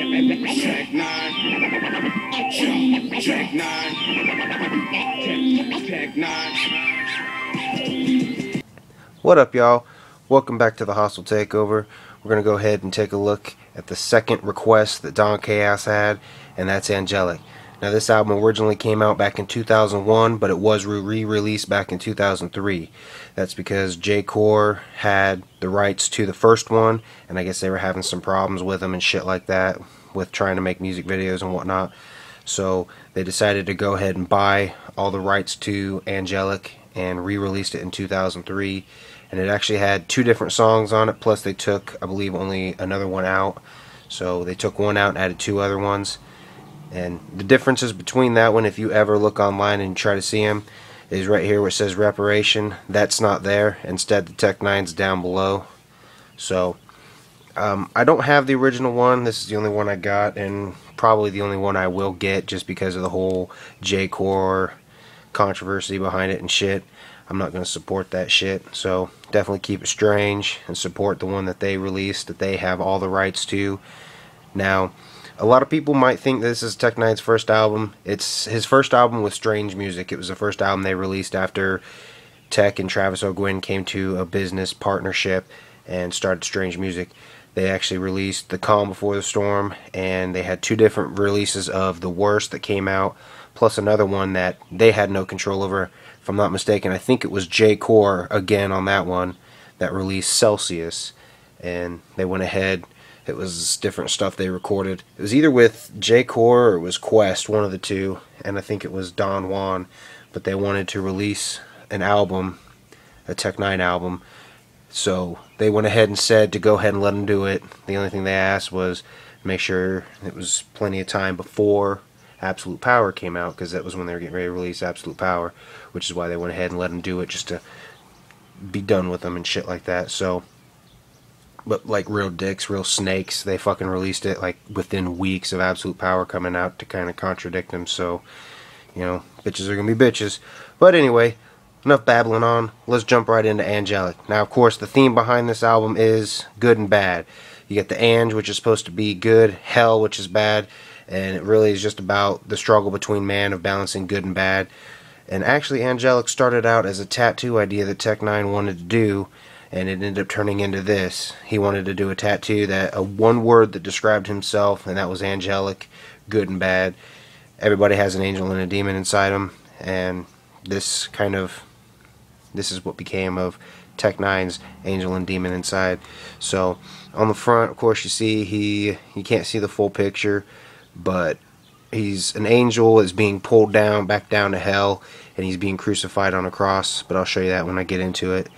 Tech N9ne. Tech N9ne. Tech N9ne. What up, y'all? Welcome back to the Hostile Takeover. We're going to go ahead and take a look at the second request that Don Chaos had, and that's Anghellic. Now, this album originally came out back in 2001, but it was re-released back in 2003. That's because J. Core had the rights to the first one, and I guess they were having some problems with them and shit like that, with trying to make music videos and whatnot. So they decided to go ahead and buy all the rights to Anghellic and re-released it in 2003. And it actually had 2 different songs on it, plus they took, I believe, only another one out. So they took one out and added 2 other ones. And the differences between that one, if you ever look online and try to see them, is right here where it says Reparation. That's not there. Instead, the Tech N9ne's down below. So I don't have the original one. This is the only one I got, and probably the only one I will get, just because of the whole J. Core controversy behind it and shit. I'm not going to support that shit, so definitely keep it strange and support the one that they released, that they have all the rights to. Now, a lot of people might think this is Tech N9ne's first album. It's his first album with Strange Music. It was the first album they released after Tech and Travis O'Guin came to a business partnership and started Strange Music. They actually released The Calm Before the Storm, and they had 2 different releases of The Worst that came out, plus another one that they had no control over. If I'm not mistaken, I think it was J. Core again on that one that released Celsius, and they went ahead. It was different stuff they recorded. It was either with J. Core or it was Quest, one of the 2, and I think it was Don Juan, but they wanted to release an album, a Tech N9ne album, so they went ahead and said to go ahead and let them do it. The only thing they asked was make sure it was plenty of time before Absolute Power came out, because that was when they were getting ready to release Absolute Power, which is why they went ahead and let them do it, just to be done with them and shit like that. So, but like real dicks, real snakes, they fucking released it like within weeks of Absolute Power coming out to kind of contradict them. So, you know, bitches are gonna be bitches. But anyway, enough babbling on. Let's jump right into Anghellic. Now, of course, the theme behind this album is good and bad. You get the Ange, which is supposed to be good, hell, which is bad. And it really is just about the struggle between man of balancing good and bad. And actually, Anghellic started out as a tattoo idea that Tech N9ne wanted to do, and it ended up turning into this. He wanted to do a tattoo, that one word that described himself, and that was Anghellic, good and bad. Everybody has an angel and a demon inside them, and this is what became of Tech N9ne's Angel and Demon Inside. So on the front, of course, you see you can't see the full picture, but he's an angel that's being pulled down, back down to hell, and he's being crucified on a cross. But I'll show you that when I get into it.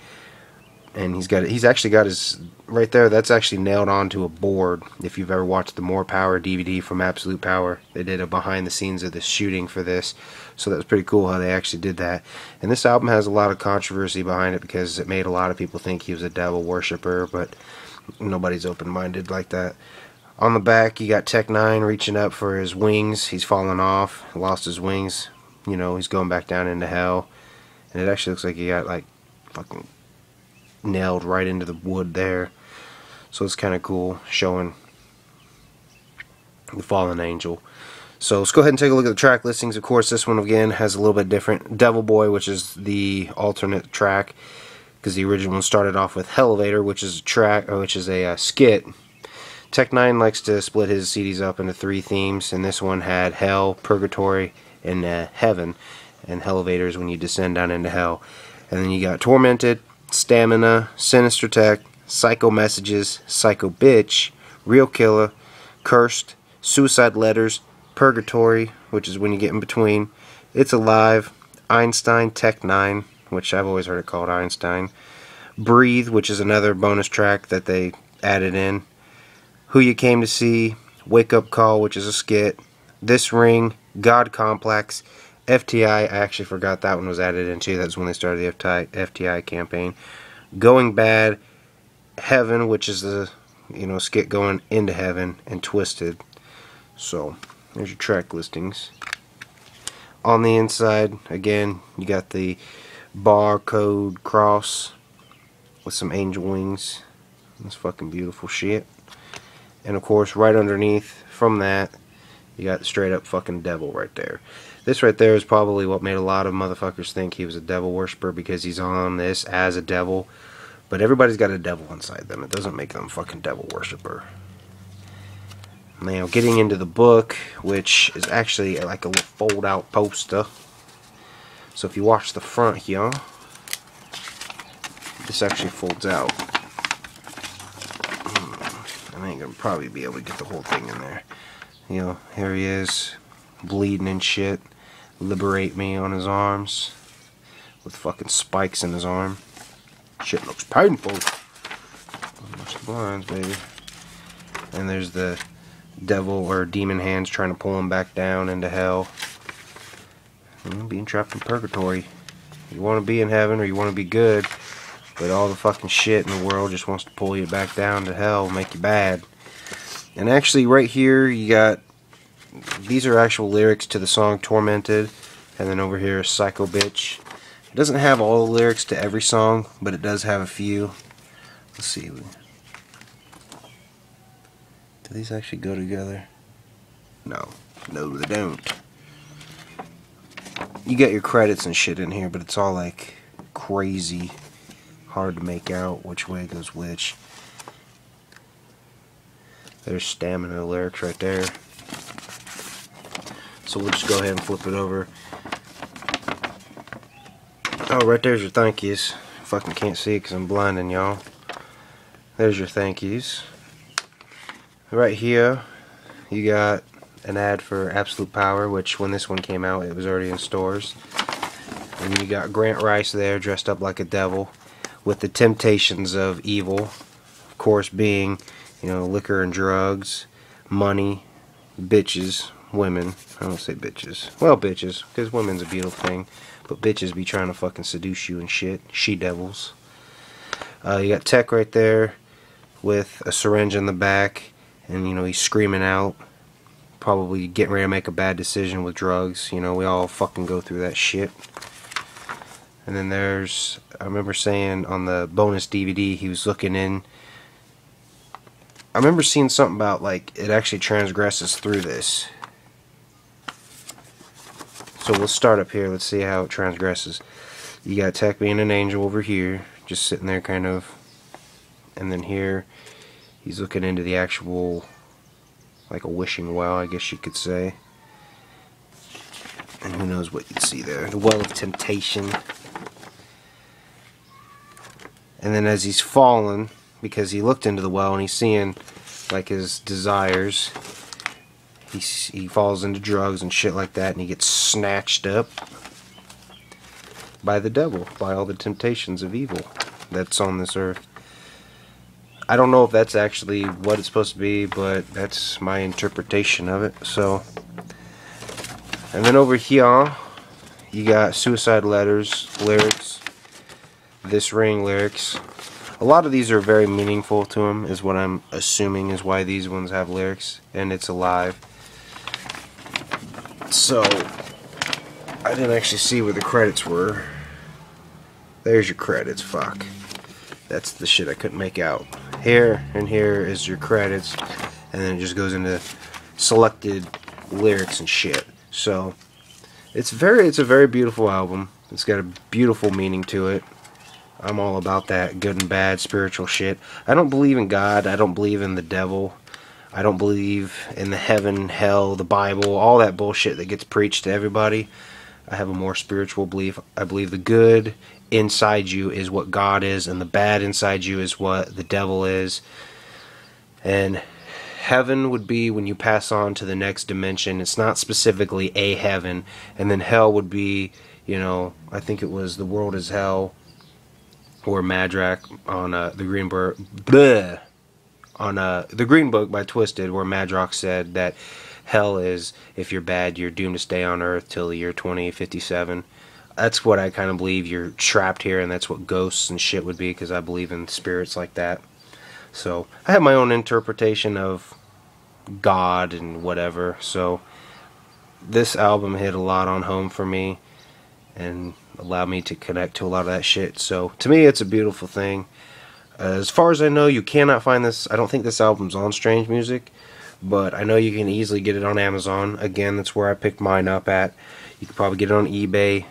And he's actually got his, right there, that's actually nailed onto a board. If you've ever watched the More Power DVD from Absolute Power, they did a behind the scenes of the shooting for this. So that was pretty cool how they actually did that. And this album has a lot of controversy behind it, because it made a lot of people think he was a devil worshiper, but nobody's open-minded like that. On the back, you got Tech N9ne reaching up for his wings. He's fallen off, lost his wings. You know, he's going back down into hell. And it actually looks like he got, like, fucking nailed right into the wood there. So it's kind of cool, showing the fallen angel. So let's go ahead and take a look at the track listings. Of course, this one, again, has a little bit different. Devil Boy, which is the alternate track, because the original one started off with Elevator, which is a skit. Tech N9ne likes to split his CDs up into 3 themes, and this one had Hell, Purgatory, and Heaven. And Elevator is when you descend down into hell. And then you got Tormented, Stamina, Sinister Tech, Psycho Messages, Psycho Bitch, Real Killer, Cursed, Suicide Letters, Purgatory, which is when you get in between, It's Alive, Einstein, Tech N9ne, which I've always heard it called Einstein, Breathe, which is another bonus track that they added in, Who You Came to See, Wake Up Call, which is a skit, This Ring, God Complex, FTI, I actually forgot that one was added in too. That's when they started the FTI campaign. Going Bad, Heaven, which is the skit going into heaven, and Twisted. So there's your track listings. On the inside, again, you got the barcode cross with some angel wings. That's fucking beautiful shit. And of course, right underneath from that, you got the straight up fucking devil right there. This right there is probably what made a lot of motherfuckers think he was a devil worshiper, because he's on this as a devil. But everybody's got a devil inside them. It doesn't make them a fucking devil worshiper. Now, getting into the book, which is actually like a little fold-out poster. So if you watch the front here, this actually folds out. I ain't gonna probably be able to get the whole thing in there. You know, here he is, bleeding and shit. Liberate me on his arms, with fucking spikes in his arm. Shit looks painful. Watch the blinds, baby. And there's the devil or demon hands trying to pull him back down into hell. Being trapped in purgatory. You want to be in heaven or you want to be good, but all the fucking shit in the world just wants to pull you back down to hell, make you bad. And actually right here you got, these are actual lyrics to the song Tormented, and then over here is Psycho Bitch. It doesn't have all the lyrics to every song, but it does have a few. Let's see. Do these actually go together? No. No, they don't. You get your credits and shit in here, but it's all like crazy hard to make out which way goes which. There's Stamina lyrics right there. So we'll just go ahead and flip it over. Oh, right there's your thank yous. Fucking can't see it because I'm blinding y'all. There's your thank yous. Right here, you got an ad for Absolute Power, which when this one came out, it was already in stores. And you got Grant Rice there, dressed up like a devil, with the temptations of evil, of course being, you know, liquor and drugs, money, bitches, women. I don't say bitches. Well, bitches, because women's a beautiful thing, but bitches be trying to fucking seduce you and shit. She-devils. You got Tech right there with a syringe in the back, and, you know, he's screaming out, probably getting ready to make a bad decision with drugs. You know, we all fucking go through that shit. And then there's, I remember saying on the bonus DVD, he was looking in. I remember seeing something about, like, it actually transgresses through this. So we'll start up here. Let's see how it transgresses. You got Tech being an angel over here, just sitting there kind of. And then here, he's looking into the actual, like a wishing well, I guess you could say. And who knows what you'd see there. The well of temptation. And then as he's falling, because he looked into the well and he's seeing like his desires, he falls into drugs and shit like that, and he gets snatched up by the devil, by all the temptations of evil that's on this earth. I don't know if that's actually what it's supposed to be, but that's my interpretation of it. So, and then over here you got Suicide Letters lyrics, This Ring lyrics. A lot of these are very meaningful to him, is what I'm assuming is why these ones have lyrics, and it's alive. So, I didn't actually see where the credits were. There's your credits, fuck. That's the shit I couldn't make out. Here and here is your credits, and then it just goes into selected lyrics and shit. So, it's a very beautiful album. It's got a beautiful meaning to it. I'm all about that good and bad spiritual shit. I don't believe in God. I don't believe in the devil. I don't believe in the heaven, hell, the Bible, all that bullshit that gets preached to everybody. I have a more spiritual belief. I believe the good inside you is what God is, and the bad inside you is what the devil is. And heaven would be when you pass on to the next dimension. It's not specifically a heaven. And then hell would be, you know, I think it was The World is Hell, or Madrak on the Green Book. Bleh, on the Green Book by Twisted, where Madrox said that hell is, if you're bad, you're doomed to stay on Earth till the year 2057. That's what I kind of believe. You're trapped here, and that's what ghosts and shit would be, because I believe in spirits like that. So I have my own interpretation of God and whatever. So this album hit a lot on home for me, and allowed me to connect to a lot of that shit. So to me, it's a beautiful thing. As far as I know, you cannot find this. I don't think this album's on Strange Music, but I know you can easily get it on Amazon. Again, that's where I picked mine up at. You can probably get it on eBay.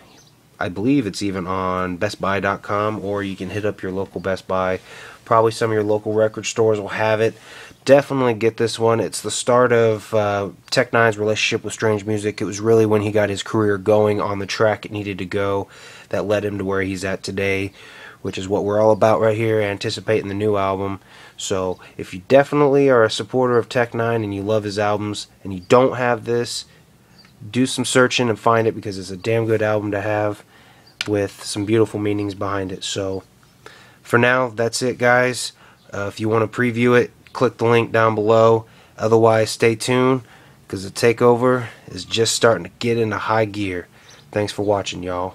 I believe it's even on BestBuy.com, or you can hit up your local Best Buy. Probably some of your local record stores will have it. Definitely get this one. It's the start of Tech N9ne's relationship with Strange Music. It was really when he got his career going on the track it needed to go that led him to where he's at today, which is what we're all about right here, anticipating the new album. So if you definitely are a supporter of Tech N9ne and you love his albums and you don't have this, do some searching and find it, because it's a damn good album to have with some beautiful meanings behind it. So for now, that's it, guys. If you want to preview it, click the link down below. Otherwise, stay tuned, because the takeover is just starting to get into high gear. Thanks for watching, y'all.